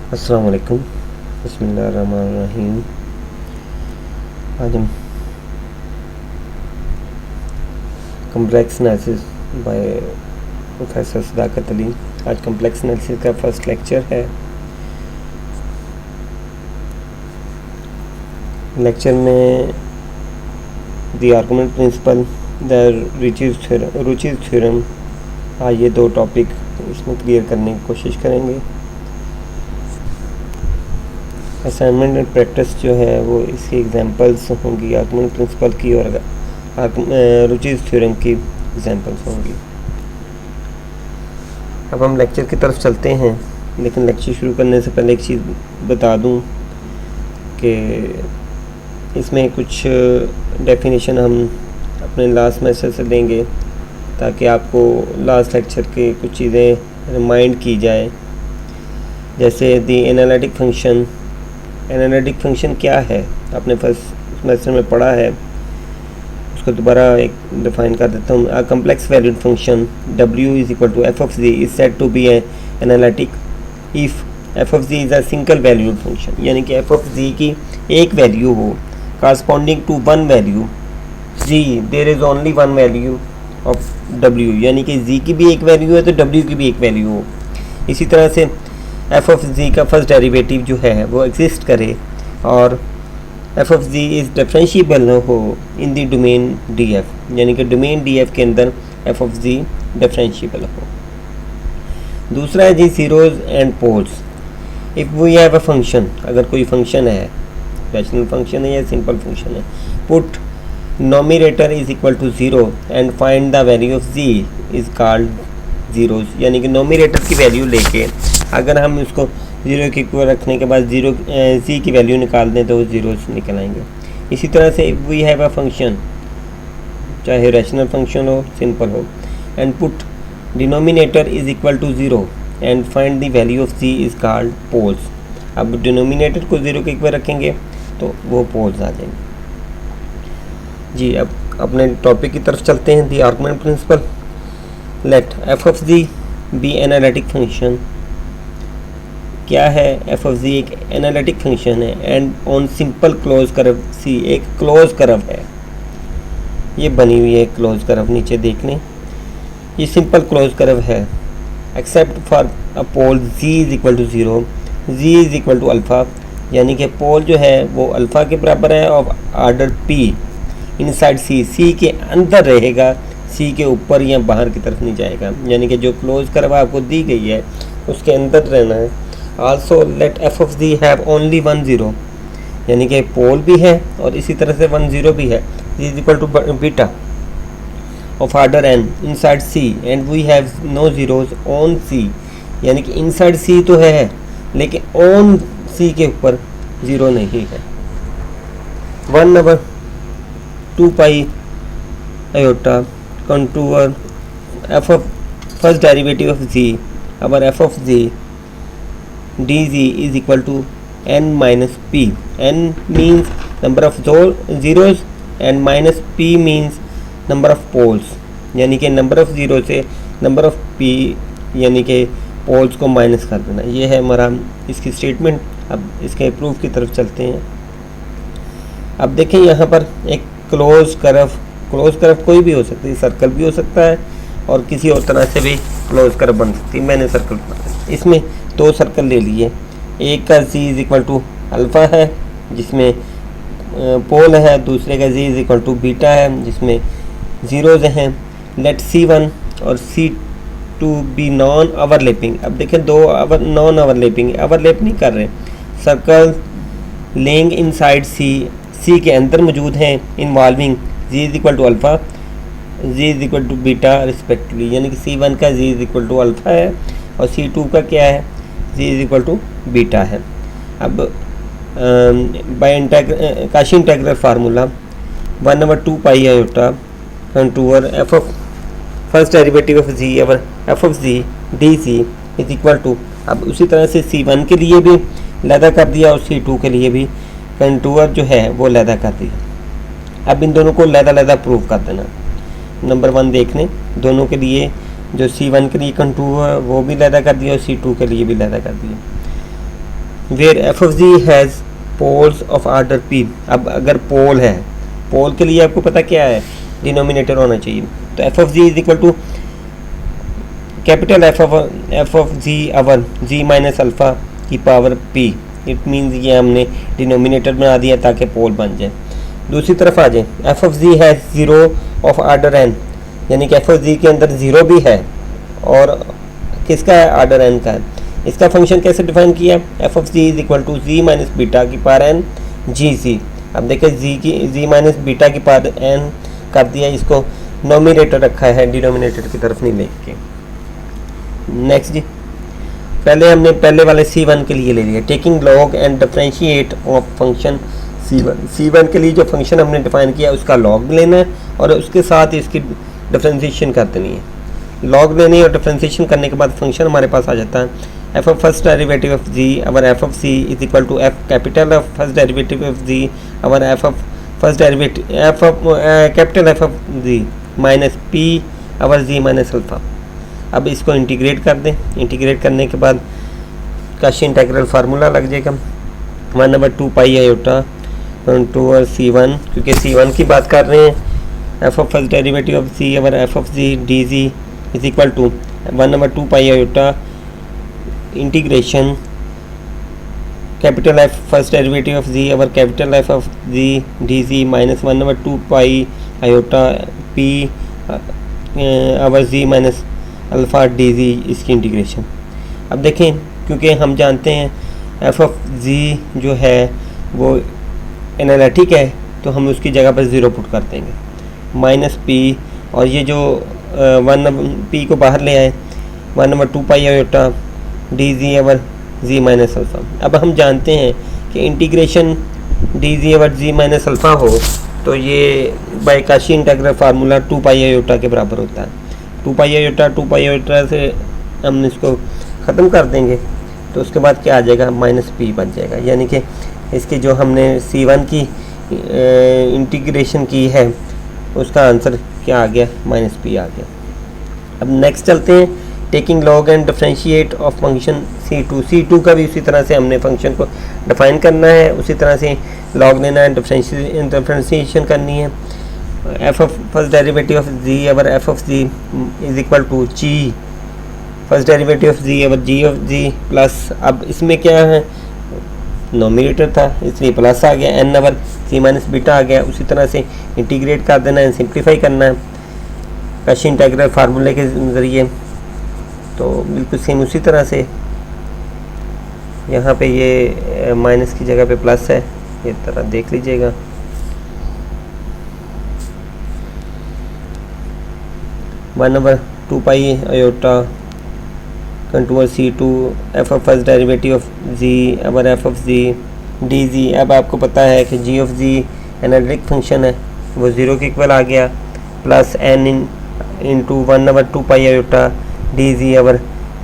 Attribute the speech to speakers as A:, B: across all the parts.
A: अस्सलाम वालेकुम, बिस्मिल्लाहिर्रहमानिर्रहीम। आज हम complex analysis by professor Sadaqat Ali. आज कम्प्लेक्स एनालिसिस का फर्स्ट लेक्चर है। लेक्चर में the argument principle, the Rouche's theorem, आज ये दो टॉपिक इसमें क्लियर करने की कोशिश करेंगे। असाइनमेंट एंड प्रैक्टिस जो है वो इसकी एग्जांपल्स होंगी, आर्गुमेंट प्रिंसिपल की और रुचिज़ थ्योरम की एग्जांपल्स होंगी। अब हम लेक्चर की तरफ चलते हैं, लेकिन लेक्चर शुरू करने से पहले एक चीज़ बता दूं कि इसमें कुछ डेफिनेशन हम अपने लास्ट मैसेज से देंगे ताकि आपको लास्ट लेक्चर के कुछ चीज़ें रिमाइंड की जाए। जैसे दी एनालिटिक फंक्शन क्या है, आपने फर्स्ट सेमेस्टर में पढ़ा है, उसको दोबारा एक डिफाइन कर देता हूँ। A complex valued function w is equal to F of ji is said to be analytic if F of ji is a single valued function, यानी कि एफ ऑफ जी की एक वैल्यू हो corresponding to one value G, there is only one value of w, यानी कि z की भी एक वैल्यू है तो w की भी एक वैल्यू हो। इसी तरह से एफ ऑफ जी का फर्स्ट डेरिवेटिव जो है वो एग्जिस्ट करे और f of ji is differentiable हो in the domain D f, यानी कि डोमेन डी एफ के अंदर एफ ऑफ जी डिफरेंशिएबल हो। दूसरा है z zeros and poles. If we have a function, अगर कोई फंक्शन है, रैशनल फंक्शन है या सिंपल फंक्शन है, put nominator is equal to zero and find the value of ji is called zeros, यानी कि नोमिनेटर की वैल्यू लेके अगर हम इसको ज़ीरो के इक्वल रखने के बाद ज़ीरो जी की वैल्यू निकाल दें तो वो ज़ीरोज़ निकल आएंगे। इसी तरह से वी हैव अ फंक्शन, चाहे रैशनल फंक्शन हो सिंपल हो, and put denominator is equal to zero and find the value of ji is called poles. अब डिनोमिनेटर को ज़ीरो के इक्वल रखेंगे तो वो पोल्स आ जाएंगे। जी, अब अपने टॉपिक की तरफ चलते हैं। The argument principle, let F of z be analytic function. क्या है एफ ऑफ जी? एक एनालिटिक फंक्शन है and on simple close curve C, एक क्लोज कर्व है, ये बनी हुई है क्लोज कर्व, नीचे देख लें, ये सिंपल क्लोज कर्व है except for a pole G is equal to zero, G is equal to alpha, यानी कि पोल जो है वो अल्फ़ा के बराबर है और आर्डर पी इनसाइड सी, सी के अंदर रहेगा, सी के ऊपर या बाहर की तरफ नहीं जाएगा, यानी कि जो क्लोज कर्व आपको दी गई है उसके अंदर रहना है। Also let F of G have only one zero, यानी कि पोल भी है और इसी तरह से वन ज़ीरो भी है। Z is equal to beta of order n inside C and we have no zeros on C, यानी कि इनसाइड सी तो है लेकिन ऑन सी के ऊपर ज़ीरो नहीं है। 1/2 pi iota contour F of first derivative of ji, over F of G dg is equal to n minus p. n means number of zeros and minus p means number of poles, यानी कि number of zero से number of p यानी कि poles को minus कर देना। ये है हमारा इसकी स्टेटमेंट। अब इसके प्रूफ की तरफ चलते हैं। अब देखें यहाँ पर एक क्लोज कर्व कोई भी हो सकती है, सर्कल भी हो सकता है और किसी और तरह से भी क्लोज कर्व बन सकती है। मैंने सर्कल बनाया, इसमें दो सर्कल ले लिए, एक का z is equal to alpha है जिसमें पोल है, दूसरे का z is equal to beta है जिसमें ज़ीरोज़ हैं। लेट C1 और C2 बी नॉन ओवरलैपिंग। अब देखें दो नॉन ओवरलैपिंग, ओवरलैप नहीं कर रहे, सर्कल लेंग इनसाइड सी के अंदर मौजूद हैं, involving z is equal to alpha, z is equal to beta respectively, यानी कि C1 का z is equal to alpha है और C2 का क्या है, z is equal to beta है। अब by Cauchy integral formula 1/2 pi iota contour F of first derivative of z और f of ji d c is equal to, अब उसी तरह से C1 के लिए भी लैदा कर दिया और C2 के लिए भी कंटूर जो है वो लैदा कर दिया। अब इन दोनों को लैदा प्रूव कर देना। नंबर 1 देख लें, दोनों के लिए जो C1 के लिए कंटूर है वो भी लैदा कर दिया और C2 के लिए भी लैदा कर दिया। Where F of ji has poles of order P. अब अगर पोल है, पोल के लिए आपको पता क्या है, डिनोमिनेटर होना चाहिए। तो F of ji is equal to capital F of ji over ji minus alpha की पावर पी। इट मीन्स ये हमने डिनोमिनेटर बना दिया ताकि पोल बन जाए। दूसरी तरफ आ जाए, एफ ऑफ जी है ज़ीरो ऑफ आर्डर एन, यानी कि एफ ऑफ जी के अंदर ज़ीरो भी है और किसका है, आर्डर एन का है। इसका फंक्शन कैसे डिफाइन किया, F of ji is equal to G minus beta की पावर एन जी सी। अब देखिए जी की जी माइनस बीटा की पावर एन कर दिया, इसको नोमिनेटर रखा है, डिनोमिनेटर की तरफ नहीं लेके। नेक्स्ट जी, पहले हमने पहले वाले C1 के लिए ले लिया, taking log and differentiate of function C1। C1 के लिए जो फंक्शन हमने डिफाइन किया उसका लॉग लेना है और उसके साथ इसकी डिफरेंशिएशन कर देनी है। लॉग लेनी और डिफरेंशिएशन करने के बाद फंक्शन हमारे पास आ जाता है F of first derivative of ji over F of C is equal to F capital of first derivative of ji over F of first derivative F of capital F of ji minus P over ji minus alpha. अब इसको integrate कर दें, integrate करने के बाद Kashi integral formula लग जाएगा 1/2 pi iota two और C1, क्योंकि C1 की बात कर रहे हैं, F of first derivative of C over F of G D G is equal to 1/2 pi iota integration capital F first derivative of ji over capital F of G D G minus 1/2 pi iota P over ji minus alpha D G, इसकी integration. अब देखें, क्योंकि हम जानते हैं F of z जो है वो एनालिटिक है, तो हम उसकी जगह पर ज़ीरो पुट कर देंगे माइनस पी, और ये जो 1 पी को बाहर ले आए 1/2 pi iota D G over जी माइनस अल्फ़ा। अब हम जानते हैं कि इंटीग्रेशन डी जी अवर जी माइनस अल्फ़ा हो तो ये by Cauchy integral formula 2 pi iota के बराबर होता है। 2 पाई आयोटा से हम इसको ख़त्म कर देंगे तो उसके बाद क्या आ जाएगा, माइनस पी बन जाएगा, यानी कि इसकी जो हमने C1 की इंटीग्रेशन की है उसका आंसर क्या आ गया, माइनस पी आ गया। अब नेक्स्ट चलते हैं, taking log and differentiate of function C2 का भी उसी तरह से हमने फंक्शन को डिफाइन करना है, उसी तरह से लॉग लेना है, डिफरेंशिएशन करनी है। F of first derivative of ji over F of ji is equal to ji first derivative of ji over G of G plus, अब इसमें क्या है, नोमिनेटर था इसलिए प्लस आ गया, एन अवर सी माइनस बीटा आ गया। उसी तरह से इंटीग्रेट कर देना है, सिंप्लीफाई करना है काशी इंटीग्रल फार्मूले के ज़रिए। तो बिल्कुल सेम उसी तरह से यहाँ पे ये माइनस की जगह पे प्लस है, ये तरह देख लीजिएगा। One over 2 pi iota contour C2 f of first derivative of ji over F of G D z. अब आपको पता है कि g of z analytic function है, वो ज़ीरो के इक्वल आ गया, plus n into 1/2 pi iota D G over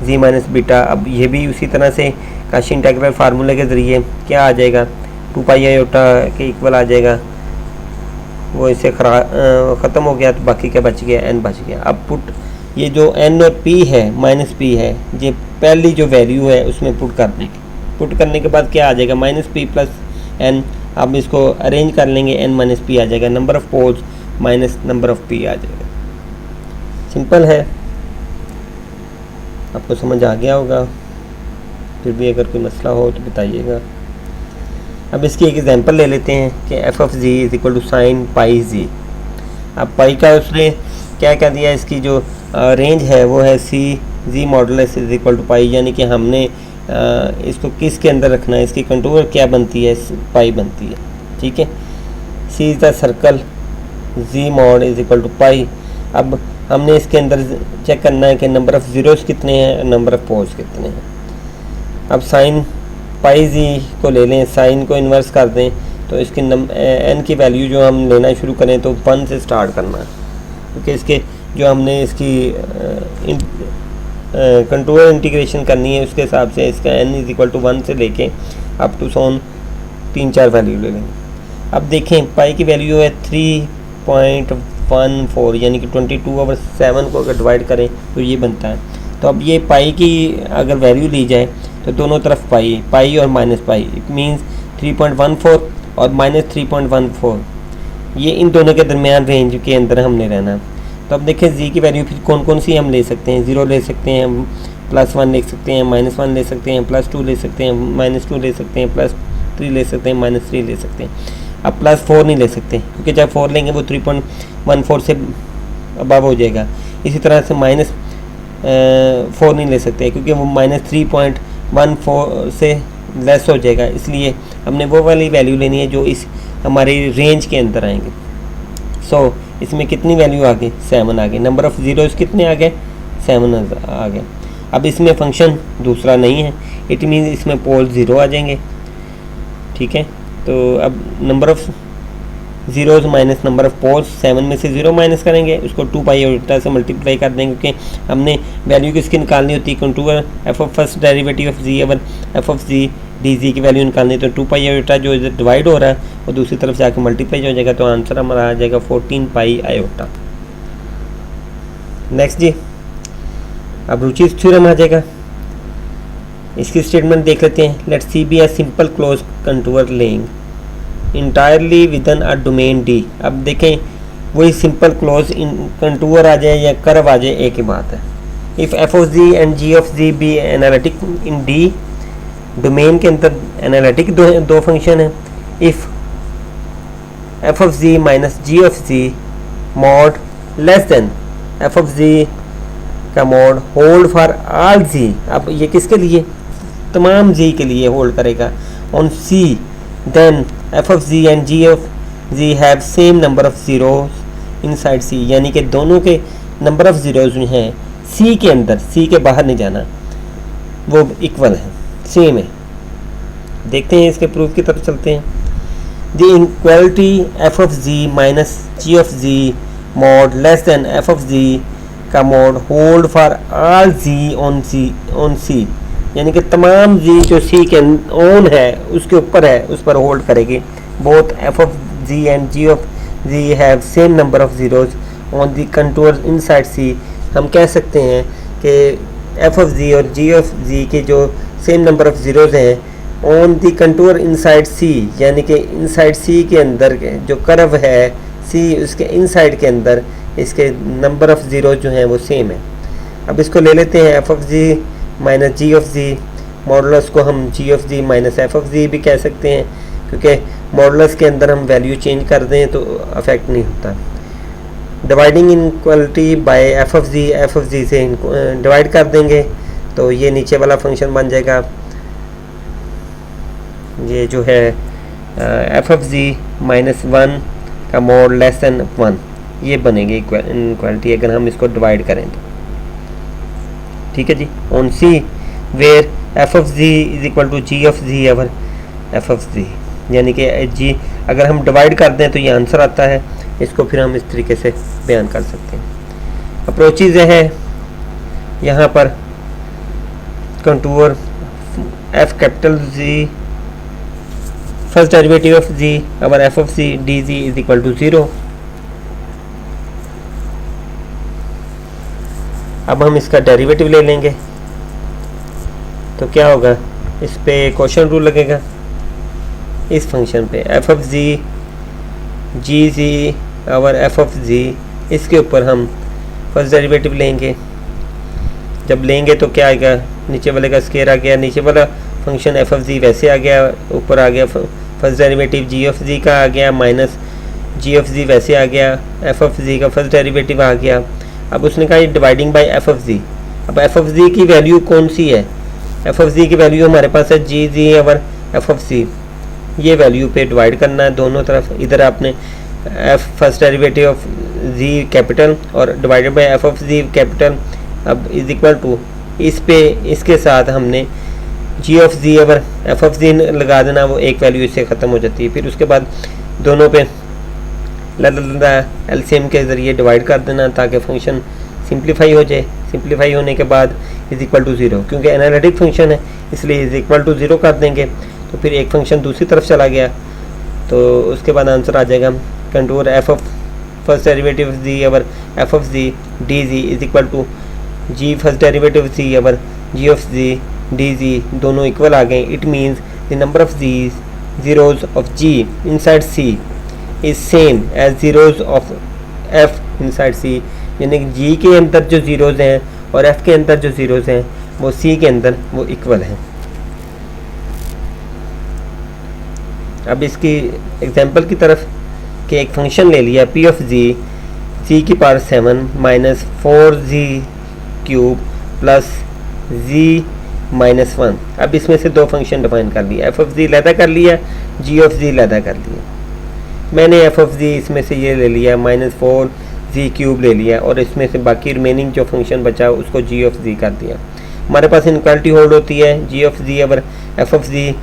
A: जी माइनस बीटा। अब ये भी उसी तरह से काशी इंटीग्रल फार्मूले के ज़रिए क्या आ जाएगा, 2 पाई आयोटा के इक्वल आ जाएगा, वो इससे ख़त्म हो गया तो बाकी क्या बच गया, एन बच गया। अब पुट ये जो एन और पी है माइनस पी है, ये पहली जो वैल्यू है उसमें पुट करने के बाद क्या आ जाएगा, माइनस पी प्लस एन। अब इसको अरेंज कर लेंगे, एन माइनस पी आ जाएगा, number of poles minus number of p आ जाएगा। सिंपल है, आपको समझ आ गया होगा, फिर भी अगर कोई मसला हो तो बताइएगा। अब इसकी एक एग्जांपल ले लेते हैं कि F of ji is equal to sine pi z. अब पाई का उसने क्या क्या दिया, इसकी जो रेंज है वो है सी जी मॉडुलस इज इक्वल टू पाई, यानी कि हमने इसको किस के अंदर रखना है, इसकी कंटूर क्या बनती है, पाई बनती है, ठीक है। C is the circle, z mod is equal to pi. अब हमने इसके अंदर चेक करना है कि नंबर ऑफ़ ज़ीरोज़ कितने हैं, नंबर ऑफ़ पोल्स कितने हैं। अब साइन पाई जी को ले लें, साइन को इन्वर्स कर दें तो इसकी एन की वैल्यू जो हम लेना शुरू करें तो 1 से स्टार्ट करना है, क्योंकि इसके जो हमने इसकी कंट्रोल इंटीग्रेशन करनी है उसके हिसाब से इसका n इज इक्वल टू 1 से लेके अप टू सोन 3-4 वैल्यू ले लेंगे। अब देखें पाई की वैल्यू है 3.14, यानी कि 22/7 को अगर डिवाइड करें तो ये बनता है। तो अब ये पाई की अगर वैल्यू ली जाए तो दोनों तरफ पाई और माइनस पाई, इट मीन्स 3.14 और -3.14, ये इन दोनों के दरमियान रेंज के अंदर हमने रहना। तो अब देखें जी की वैल्यू फिर कौन कौन सी हम ले सकते हैं, 0 ले सकते हैं, +1 ले सकते हैं, -1 ले सकते हैं, +2 ले सकते हैं, -2 ले सकते हैं, +3 ले सकते हैं, -3 ले सकते हैं। अब +4 नहीं ले सकते, क्योंकि जब 4 लेंगे वो 3.14 से अबव हो जाएगा। इसी तरह से -4 नहीं ले सकते, क्योंकि वो -3.14 से लेस हो जाएगा। इसलिए हमने वो वाली वैल्यू लेनी है जो इस हमारी रेंज के अंदर आएंगे। सो इसमें कितनी वैल्यू आ गई, 7 आ गई। नंबर ऑफ़ ज़ीरोज़ कितने आ गए, 7 आ गए। अब इसमें फंक्शन दूसरा नहीं है, इट मीन इसमें पोल 0 आ जाएंगे। ठीक है, तो अब number of zeros minus number of poles, 7 में से 0 माइनस करेंगे, उसको 2 पाई और से मल्टीप्लाई कर देंगे, क्योंकि हमने वैल्यू किसकी निकालनी होती है, contour F of first derivative of ji over F of G D G की वैल्यू निकालनी है। तो 2 पाई आयोटा जो इधर डिवाइड हो रहा है वो दूसरी तरफ जाके मल्टीप्लाई हो जाएगा, तो आंसर हमारा आ जाएगा 14 पाई आयोटा। नेक्स्ट जी, अब रुचिस थ्योरम आ जाएगा। इसकी स्टेटमेंट देख लेते हैं। Let's C be a simple close contour lying entirely within a domain D. अब देखें वही सिंपल क्लोज इन कंटूर आ जाए या कर्व आ जाए, एक ही बात है। If f of ji and ji of z be analytic in D, domain के अंदर एनालिटिक दो फंक्शन है। If f of ji minus g of z mod less than F of z का मॉड होल्ड फॉर ऑल जी। अब ये किसके लिए, तमाम जी के लिए होल्ड करेगा। On C then F of ji and ji of G have same number of zeros inside C, यानी कि दोनों के नंबर ऑफ ज़ीरोज़ जो हैं सी के अंदर, सी के बाहर नहीं जाना, वो इक्वल है, सेम है। देखते हैं इसके प्रूफ की तरफ चलते हैं। The equality f of ji minus g of z mod less than F of z का mod hold for all z on C, यानी कि तमाम जी जो सी के ऑन है उसके ऊपर है, उस पर होल्ड करेगी। Both F of ji and ji of G have same number of zeros on the contour inside C. हम कह सकते हैं कि एफ ऑफ जी और जी ऑफ जी के जो सेम नंबर ऑफ ज़ीरोज़ हैं on the contour inside C, यानी कि इनसाइड सी के अंदर जो कर्व है सी उसके इनसाइड के अंदर इसके नंबर ऑफ़ ज़ीरो जो हैं वो सेम है। अब इसको ले लेते हैं F of ji minus g of z, modulus को हम g of ji minus f of z भी कह सकते हैं, क्योंकि मॉडुलस के अंदर हम वैल्यू चेंज कर दें तो अफेक्ट नहीं होता। Dividing inequality by f of z से डिवाइड कर देंगे तो ये नीचे वाला फंक्शन बन जाएगा। ये जो है एफ ऑफ जी -1 का मॉड लेस देन 1, ये बनेगी इनक्वालिटी अगर हम इसको डिवाइड करें तो। ठीक है जी, on C where F of ji is equal to g of ji over F of z, यानी कि जी अगर हम डिवाइड कर दें तो ये आंसर आता है। इसको फिर हम इस तरीके से बयान कर सकते हैं। अप्रोचेज है यहाँ पर contour F capital G first derivative of ji over F of G D G is equal to 0। अब हम इसका डेरिवेटिव ले लेंगे तो क्या होगा, इस पे क्वेश्चन रूल लगेगा। इस फंक्शन पे एफ ऑफ जी जी और एफ ऑफ जी, इसके ऊपर हम फर्स्ट डेरिवेटिव लेंगे। जब लेंगे तो क्या आएगा, नीचे वाले का स्केयर आ गया, नीचे वाला फंक्शन एफ ऑफ जी वैसे आ गया, ऊपर आ गया first derivative ji of z का आ गया माइनस जी ऑफ जी वैसे आ गया, एफ ऑफ जी का फर्स्ट डेरिवेटिव आ गया। अब उसने कहा डिवाइडिंग बाय एफ ऑफ जी। अब एफ ऑफ जी की वैल्यू कौन सी है, एफ ऑफ जी की वैल्यू हमारे पास है जी जी और एफ ऑफ जी, ये वैल्यू पे डिवाइड करना है दोनों तरफ। इधर आपने f first derivative of z capital और divided by f of z capital, अब इज इक्वल टू इस पे इसके साथ हमने जी ऑफ जी और एफ ऑफ जी लगा देना, वो एक वैल्यू इससे ख़त्म हो जाती है। फिर उसके बाद दोनों पे एलसीएम के ज़रिए डिवाइड कर देना ताकि फंक्शन सिंप्लीफाई हो जाए। सिंप्लीफाई होने के बाद इज इक्वल टू 0, क्योंकि एनालिटिक फंक्शन है इसलिए इज इक्वल टू 0 कर देंगे, तो फिर एक फंक्शन दूसरी तरफ चला गया, तो उसके बाद आंसर आ जाएगा contour F of first derivative z और f of G D G is equal to ji first derivative z और g of G D G दोनों इक्वल आ गए, it means the number of G zeros of G inside C is same as zeros of F inside C, यानी कि G के अंदर जो zeros हैं और F के अंदर जो ज़ीरोज़ हैं वो C के अंदर वो इक्वल हैं। अब इसकी एग्जांपल की तरफ कि एक फंक्शन ले लिया P of G C की power 7 minus 4G cube plus G -1। अब इसमें से दो फंक्शन डिफाइन कर लिया, एफ ऑफ जी लैदा कर लिया, जी ऑफ जी लैदा कर लिया। मैंने एफ ऑफ जी इसमें से ये ले लिया -4G क्यूब ले लिया और इसमें से बाकी रिमेनिंग जो फंक्शन बचा उसको जी ऑफ जी कर दिया। हमारे पास इनक्वालिटी होल्ड होती है जी ऑफ जी अगर एफ ऑफ जी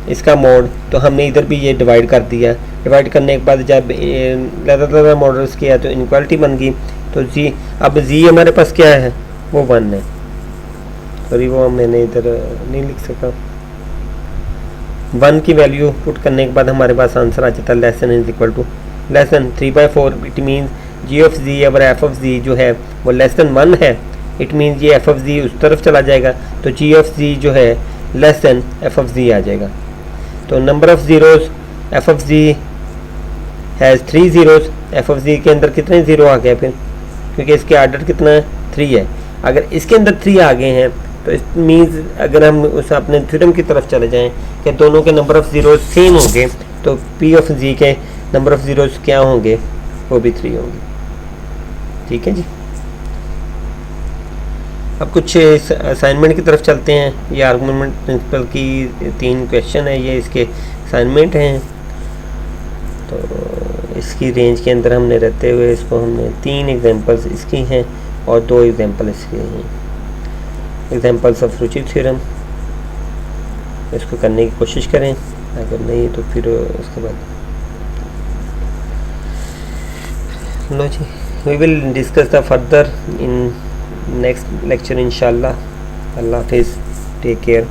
A: इसका मोड, तो हमने इधर भी ये डिवाइड कर दिया। डिवाइड करने के बाद जब लैदा मॉडल्स किया तो इनक्वालिटी बन गई। तो जी अब जी हमारे पास क्या है वो 1 है, सॉरी वो मैंने इधर नहीं लिख सका। 1 की वैल्यू पुट करने के बाद हमारे पास आंसर आ जाता है less than is equal to less than 3/4। It means g of z अगर एफ ऑफ जी जो है वो लेस देन 1 है, इट मीन्स ये एफ ऑफ जी उस तरफ चला जाएगा, तो जी ऑफ जी जो है less than F of z आ जाएगा। तो number of zeros f of ji has 3 zeros, f of जी के अंदर कितने ज़ीरो आ गए फिर, क्योंकि इसके आर्डर कितना है 3 है। अगर इसके अंदर 3 आ गए हैं तो इट मीन्स अगर हम उस अपने थ्योरम की तरफ चले जाएं कि दोनों के नंबर ऑफ़ ज़ीरोज़ सेम होंगे, तो पी ऑफ जी के नंबर ऑफ़ ज़ीरोज़ क्या होंगे, वो भी 3 होंगे। ठीक है जी। अब कुछ असाइनमेंट की तरफ चलते हैं। ये आर्गुमेंट प्रिंसिपल की 3 क्वेश्चन है, ये इसके असाइनमेंट हैं। तो इसकी रेंज के अंदर हमने रहते हुए इसको हमने 3 एग्जांपल्स इसकी हैं और 2 एग्जांपल इसके हैं। एग्जांपल्स ऑफ रुचि थ्योरम, इसको करने की कोशिश करें, अगर नहीं तो फिर उसके बाद लो जी, we will discuss the further in next lecture इंशाल्लाह। अल्लाह हाफिज़, टेक केयर।